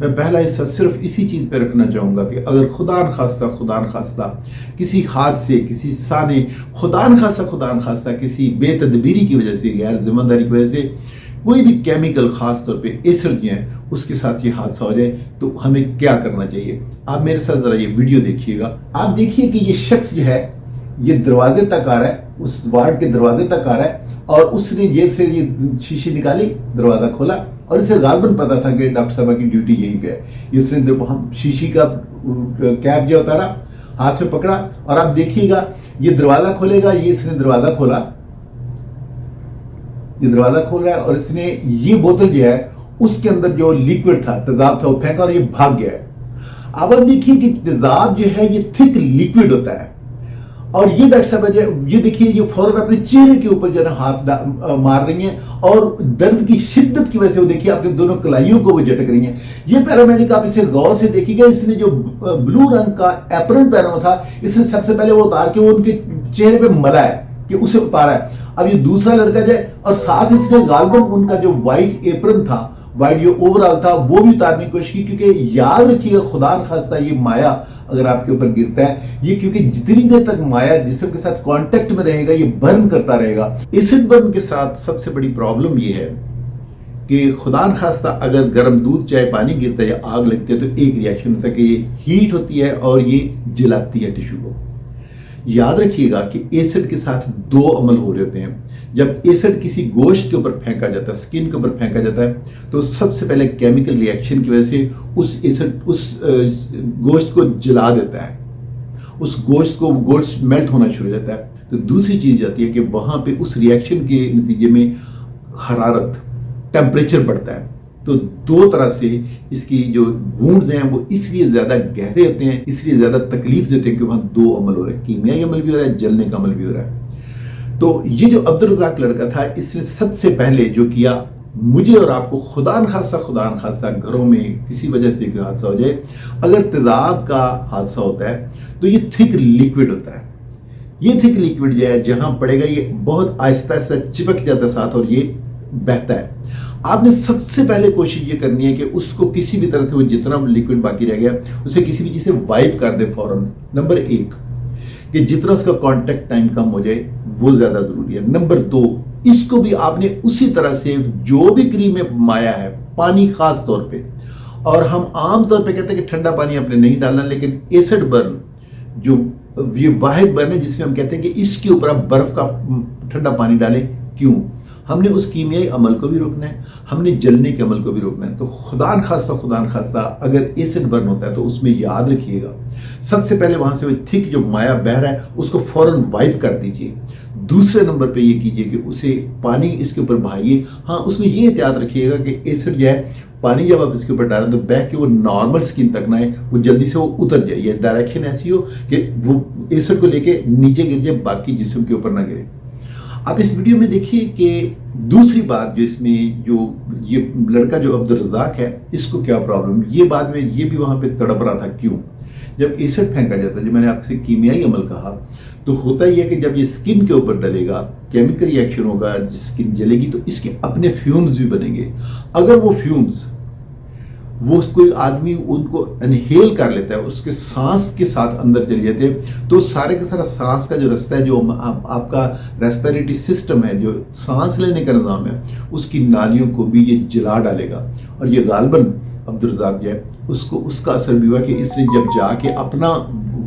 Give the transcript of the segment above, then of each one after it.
میں پہلا حصہ صرف اسی چیز پہ رکھنا چاہوں گا کہ اگر خدا نخواستہ کسی حادثے، کسی سانے، خدا نخواستہ کسی بے تدبیری کی وجہ سے، غیر ذمہ داری کی وجہ سے کوئی بھی کیمیکل، خاص طور پہ ایسڈ جو ہیں، اس کے ساتھ یہ حادثہ ہو جائے تو ہمیں کیا کرنا چاہیے. آپ میرے ساتھ ذرا یہ ویڈیو دیکھیے گا. آپ دیکھیے کہ یہ شخص جو ہے یہ دروازے تک آ رہا ہے، اس وارڈ کے دروازے تک آ رہا ہے، اور اس نے جیب سے یہ شیشی نکالی، دروازہ کھولا، اور اسے غالباً پتا تھا کہ ڈاکٹر صاحبہ کی ڈیوٹی یہیں پہ ہے. اس نے شیشی کا کیپ جو اتارا، ہاتھ میں پکڑا، اور آپ دیکھیے گا یہ دروازہ کھولے گا. یہ اس نے دروازہ کھولا، یہ دروازہ کھول رہا ہے، اور اس نے یہ بوتل جو ہے اس کے اندر جو لیکوڈ تھا، تیزاب تھا، وہ پھینکا اور یہ بھاگ گیا ہے. اب آپ دیکھیے کہ تیزاب جو ہے یہ تھک لیکوڈ ہوتا ہے، اور یہ ڈاکٹر صاحب یہ دیکھیے یہ فوراً اپنے چہرے کے اوپر جو ہے ہاتھ مار رہی ہیں، اور درد کی شدت کی وجہ سے وہ دیکھیے اپنے دونوں کلائیوں کو وہ جھٹک رہی ہیں. یہ پیرامیڈک آپ اسے غور سے دیکھیے گا، اس نے جو بلو رنگ کا ایپرن پہنا ہوا تھا، اس نے سب سے پہلے وہ اتار کے وہ ان کے چہرے پہ ملا ہے کہ اسے اتارا ہے. اب یہ دوسرا لڑکا جو ہے، اور ساتھ اس نے غالباً ان کا جو وائٹ ایپرن تھا، وائٹ جو اوور آل تھا، وہ بھی اتارنے کی کوشش کی. کیونکہ یاد رکھیے گا خدا نخواستہ یہ مایا اگر آپ کے اوپر گرتا ہے، یہ کیونکہ جتنی دیر تک مایا جسم کے ساتھ کانٹیکٹ میں رہے گا یہ برن کرتا رہے گا. ایسڈ برن کے ساتھ سب سے بڑی پرابلم یہ ہے کہ خدا نخواستہ اگر گرم دودھ، چائے، پانی گرتا ہے یا آگ لگتی ہے تو ایک ریاکشن ہوتا ہے کہ یہ ہیٹ ہوتی ہے اور یہ جلاتی ہے ٹیشو کو. یاد رکھیے گا کہ ایسڈ کے ساتھ دو عمل ہو رہے ہوتے ہیں. جب ایسڈ کسی گوشت کے اوپر پھینکا جاتا ہے، سکن کے اوپر پھینکا جاتا ہے، تو سب سے پہلے کیمیکل ریاکشن کی وجہ سے اس ایسڈ اس گوشت کو جلا دیتا ہے، اس گوشت میلٹ ہونا شروع ہو جاتا ہے. تو دوسری چیز جاتی ہے کہ وہاں پہ اس ریاکشن کے نتیجے میں حرارت، ٹیمپریچر بڑھتا ہے. تو دو طرح سے اس کی جو وونڈز ہیں وہ اس لیے زیادہ گہرے ہوتے ہیں، اس لیے زیادہ تکلیف دیتے ہیں کہ وہاں دو عمل ہو رہے ہیں، کیمیائی عمل بھی ہو رہا ہے، جلنے کا عمل بھی ہو رہا ہے. تو یہ جو عبدالرزاق لڑکا تھا، اس نے سب سے پہلے جو کیا، مجھے اور آپ کو خدا نخواستہ گھروں میں کسی وجہ سے کوئی حادثہ ہو جائے، اگر تیزاب کا حادثہ ہوتا ہے تو یہ تھک لیکوڈ ہوتا ہے. یہ تھک لیکوڈ جو ہے جہاں پڑے گا یہ بہت آہستہ چپک جاتا ہے ساتھ، اور یہ بہتا ہے. آپ نے سب سے پہلے کوشش یہ کرنی ہے کہ اس کو کسی بھی طرح سے وہ جتنا لیکوڈ باقی رہ گیا اسے کسی بھی چیز سے وائپ کر دے فوراً. نمبر 1 کہ جتنا اس کا کانٹیکٹ ٹائم کم ہو جائے وہ زیادہ ضروری ہے. نمبر 2 اس کو بھی آپ نے اسی طرح سے جو بھی کریم میں مایا ہے، پانی خاص طور پہ، اور ہم عام طور پہ کہتے ہیں کہ ٹھنڈا پانی آپ نے نہیں ڈالنا، لیکن ایسڈ برن جو یہ واحد برن ہے جس میں ہم کہتے ہیں کہ اس کے اوپر آپ برف کا ٹھنڈا پانی ڈالیں. کیوں؟ ہم نے اس کیمیائی عمل کو بھی روکنا ہے، ہم نے جلنے کے عمل کو بھی روکنا ہے. تو خدا نخواستہ اگر ایسڈ برن ہوتا ہے تو اس میں یاد رکھیے گا سب سے پہلے وہاں سے وہ تھک جو مایا بہ رہا ہے اس کو فوراً وائپ کر دیجئے. دوسرے نمبر پہ یہ کیجئے کہ اسے پانی اس کے اوپر بہائیے. ہاں اس میں یہ احتیاط رکھیے گا کہ ایسڈ جو ہے پانی جب آپ اس کے اوپر ڈالیں تو بہ کے وہ نارمل سکن تک نہ آئے، وہ جلدی سے وہ اتر جائے. یہ ڈائریکشن ایسی ہو کہ وہ ایسڈ کو لے کے نیچے گر جائے، باقی جسم کے اوپر نہ گرے. آپ اس ویڈیو میں دیکھیے کہ دوسری بات جو اس میں جو یہ لڑکا جو عبدالرزاق ہے اس کو کیا پرابلم، یہ بعد میں یہ بھی وہاں پہ تڑپ رہا تھا. کیوں؟ جب ایسڈ پھینکا جاتا ہے، جو میں نے آپ سے کیمیائی عمل کہا، تو ہوتا یہ ہے کہ جب یہ سکن کے اوپر ڈلے گا، کیمیکل ریاکشن ہوگا، سکن جلے گی، تو اس کے اپنے فیومز بھی بنیں گے. اگر وہ فیومز وہ کوئی آدمی ان کو انہیل کر لیتا ہے، اس کے سانس کے ساتھ اندر چلی جاتے ہیں، تو سارے کا سارا سانس کا جو رستہ ہے، جو آپ کا ریسپیریٹری سسٹم ہے، جو سانس لینے کا نظام ہے، اس کی نالیوں کو بھی یہ جلا ڈالے گا. اور یہ غالباً عبدالرزاق جو ہے اس کا اثر بھی ہوا کہ اس نے جب جا کے اپنا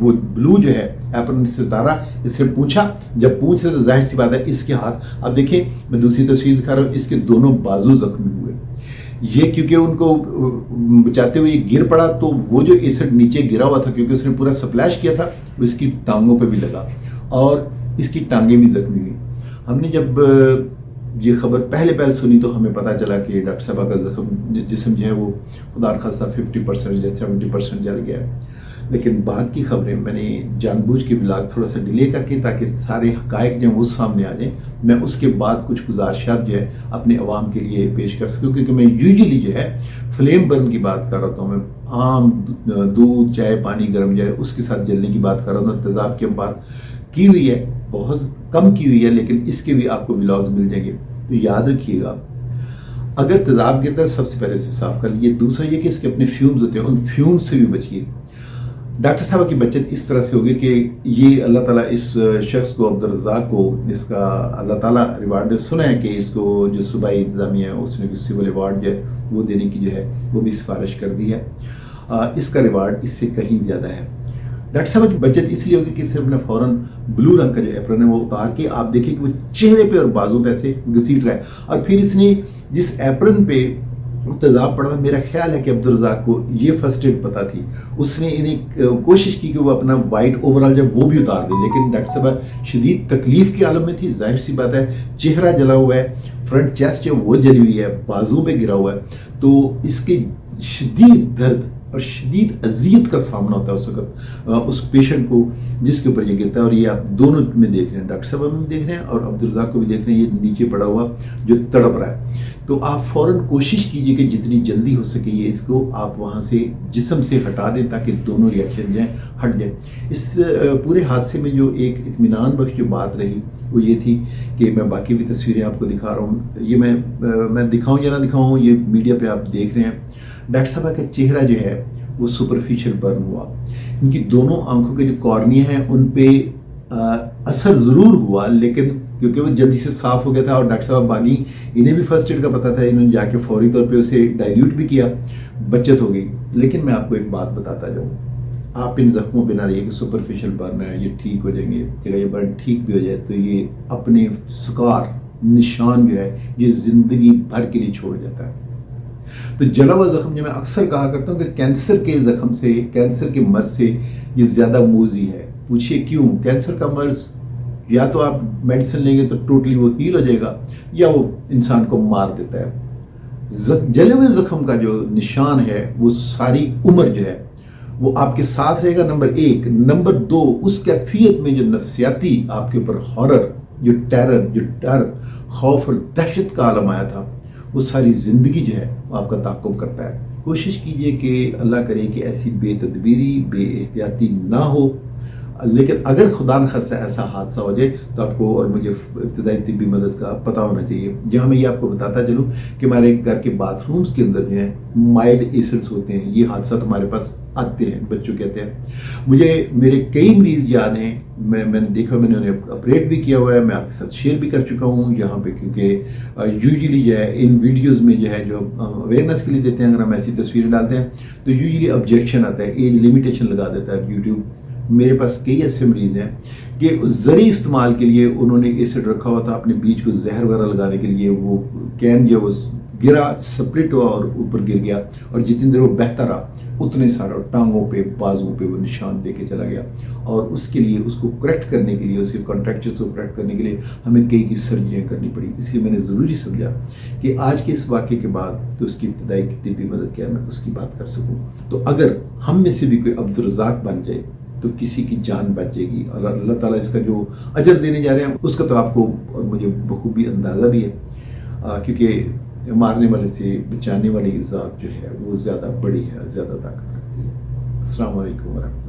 وہ بلو جو ہے ایپرن سے اتارا، اس سے پوچھا، جب پوچھ رہے تو ظاہر سی بات ہے اس کے ہاتھ، اب دیکھیں میں دوسری تصویر دکھا رہا ہوں، اس کے دونوں بازو زخمی ہوئے. یہ کیونکہ ان کو بچاتے ہوئے یہ گر پڑا، تو وہ جو ایسڈ نیچے گرا ہوا تھا کیونکہ اس نے پورا سپلیش کیا تھا، وہ اس کی ٹانگوں پہ بھی لگا اور اس کی ٹانگیں بھی زخمی ہوئی. ہم نے جب یہ خبر پہلے سنی تو ہمیں پتا چلا کہ ڈاکٹر صاحبہ کا جسم جو ہے وہ خدا نخواستہ 50% یا 70% جل گیا ہے. لیکن بعد کی خبریں میں نے جان بوجھ کے بلاگ تھوڑا سا ڈیلے کر کے تاکہ سارے حقائق جو ہیں وہ سامنے آ جائیں، میں اس کے بعد کچھ گزارشات جو ہے اپنے عوام کے لیے پیش کر سکوں. کیونکہ میں یوزلی جو ہے فلیم برن کی بات کر رہا ہوں، میں عام دودھ، چائے، پانی گرم جائے اس کے ساتھ جلنے کی بات کر رہا ہوں. تیزاب کی بات کی ہوئی ہے، بہت کم کی ہوئی ہے، لیکن اس کے بھی آپ کو ولاگز مل جائیں گے. تو یاد رکھیے گا اگر تیزاب گرتا ہے سب سے پہلے اسے صاف کر لیجیے. دوسرا یہ کہ اس کے اپنے فیومز ہوتے ہیں, ان فیومز سے بھی بچیے. ڈاکٹر صاحب کی بچت اس طرح سے ہوگی کہ یہ اللہ تعالیٰ اس شخص کو, عبدالرزاق کو, اس کا اللہ تعالیٰ ریوارڈ دے. سنا ہے کہ اس کو جو صوبائی انتظامیہ ہے اس نے سول ایوارڈ جو ہے وہ دینے کی جو ہے وہ بھی سفارش کر دی ہے. اس کا ریوارڈ اس سے کہیں زیادہ ہے. ڈاکٹر صاحب کی بچت اس لیے ہوگی کہ صرف نے فوراً بلو رنگ کا جو ایپرن ہے وہ اتار کے آپ دیکھیں کہ وہ چہرے پہ اور بازو پہ سے گھسیٹ رہا ہے. اور پھر اس نے جس ایپرن پہ تیزاب پڑا, میرا خیال ہے کہ عبدالرزاق کو یہ فرسٹ ایڈ پتہ تھی, اس نے انہیں کوشش کی کہ وہ اپنا وائٹ اوورال جب وہ بھی اتار دے. لیکن ڈاکٹر صاحب شدید تکلیف کے عالم میں تھی, ظاہر سی بات ہے, چہرہ جلا ہوا ہے, فرنٹ چیسٹ ہے وہ جلی ہوئی ہے, بازو پہ گرا ہوا ہے, تو اس کے شدید درد اور شدید اذیت کا سامنا ہوتا ہے اس وقت اس پیشنٹ کو جس کے اوپر یہ گرتا ہے. اور یہ آپ دونوں میں دیکھ رہے ہیں, ڈاکٹر صاحب میں بھی دیکھ رہے ہیں اور عبدالرزاق کو بھی دیکھ رہے ہیں, یہ نیچے پڑا ہوا جو تڑپ رہا ہے. تو آپ فوراً کوشش کیجئے کہ جتنی جلدی ہو سکے یہ اس کو آپ وہاں سے جسم سے ہٹا دیں تاکہ دونوں ریاکشن جو ہیں ہٹ جائیں. اس پورے حادثے میں جو ایک اطمینان بخش جو بات رہی وہ یہ تھی کہ میں باقی بھی تصویریں آپ کو دکھا رہا ہوں, یہ میں دکھاؤں یا نہ دکھاؤں, یہ میڈیا پہ آپ دیکھ رہے ہیں. ڈاکٹر صاحب کا چہرہ جو ہے وہ سپرفیشل برن ہوا. ان کی دونوں آنکھوں کے جو کارنیا ہیں ان پہ اثر ضرور ہوا, لیکن کیونکہ وہ جلدی سے صاف ہو گیا تھا اور ڈاکٹر صاحب باغی انہیں بھی فرسٹ ایڈ کا پتہ تھا, انہوں نے جا کے فوری طور پہ اسے ڈائلیوٹ بھی کیا, بچت ہو گئی. لیکن میں آپ کو ایک بات بتاتا جاؤں, آپ ان زخموں پہ نہ رہیے کہ سپرفیشل برن ہے یہ ٹھیک ہو جائیں گے. اگر یہ برن ٹھیک بھی ہو جائے تو یہ اپنے سکار نشان جو ہے یہ زندگی بھر کے لیے چھوڑ جاتا ہے. تو جلا ہوا زخم جو میں اکثر کہا کرتا ہوں کہ کینسر کے زخم سے, کینسر کے مرض سے یہ زیادہ موذی ہے. پوچھئے کیوں؟ کینسر کا مرض یا تو آپ میڈیسن لیں گے تو ٹوٹلی وہ ہیل ہو جائے گا یا وہ انسان کو مار دیتا ہے. جلے ہوئے زخم کا جو نشان ہے وہ ساری عمر جو ہے وہ آپ کے ساتھ رہے گا, نمبر ایک. نمبر دو, اس کیفیت میں جو نفسیاتی آپ کے اوپر ہارر, جو ٹیرر, جو ڈر, خوف اور دہشت کا عالم آیا تھا وہ ساری زندگی جو ہے وہ آپ کا تعاقب کرتا ہے. کوشش کیجئے کہ اللہ کرے کہ ایسی بے تدبیری, بے احتیاطی نہ ہو. لیکن اگر خدا نخواستہ ایسا حادثہ ہو جائے تو آپ کو اور مجھے ابتدائی طبی مدد کا پتہ ہونا چاہیے. جہاں میں یہ آپ کو بتاتا چلوں کہ ہمارے گھر کے باتھ رومز کے اندر جو ہیں مائلڈ ایسڈز ہوتے ہیں. یہ حادثات ہمارے پاس آتے ہیں, بچوں کہتے ہیں. مجھے میرے کئی مریض یاد ہیں, میں نے دیکھا, میں نے انہیں آپریٹ بھی کیا ہوا ہے, میں آپ کے ساتھ شیئر بھی کر چکا ہوں یہاں پہ, کیونکہ یوزلی جو ہے ان ویڈیوز میں جو ہے جو اویئرنیس کے لیے دیتے ہیں, اگر ہم ایسی تصویریں ڈالتے ہیں تو یوزلی آبجیکشن آتا ہے, ایج لمیٹیشن لگا دیتا ہے یوٹیوب. میرے پاس کئی ایسے مریض ہیں کہ زرعی استعمال کے لیے انہوں نے ایسڈ رکھا ہوا تھا اپنے بیج کو زہر وغیرہ لگانے کے لیے. وہ کین جو وہ گرا, سپلٹ ہوا اور اوپر گر گیا, اور جتنی دیر وہ بہتا رہا اتنے سارا ٹانگوں پہ, بازوں پہ وہ نشان دے کے چلا گیا. اور اس کے لیے, اس کو کریکٹ کرنے کے لیے, اس کے کانٹریکچرز کو کریکٹ کرنے کے لیے ہمیں کئی سرجریاں کرنی پڑی. اس لیے میں نے ضروری سمجھا کہ آج کے اس واقعے کے بعد تو اس کی ابتدائی طبی مدد کیا, میں اس کی بات کر سکوں. تو اگر ہم میں سے بھی کوئی عبدالرزاق بن جائے تو کسی کی جان بچ جائے گی, اور اللہ تعالیٰ اس کا جو اجر دینے جا رہے ہیں اس کا تو آپ کو اور مجھے بخوبی اندازہ بھی ہے, کیونکہ مارنے والے سے بچانے والی ذات جو ہے وہ زیادہ بڑی ہے, زیادہ طاقت رکھتی ہے. السلام علیکم ورحمۃ اللہ.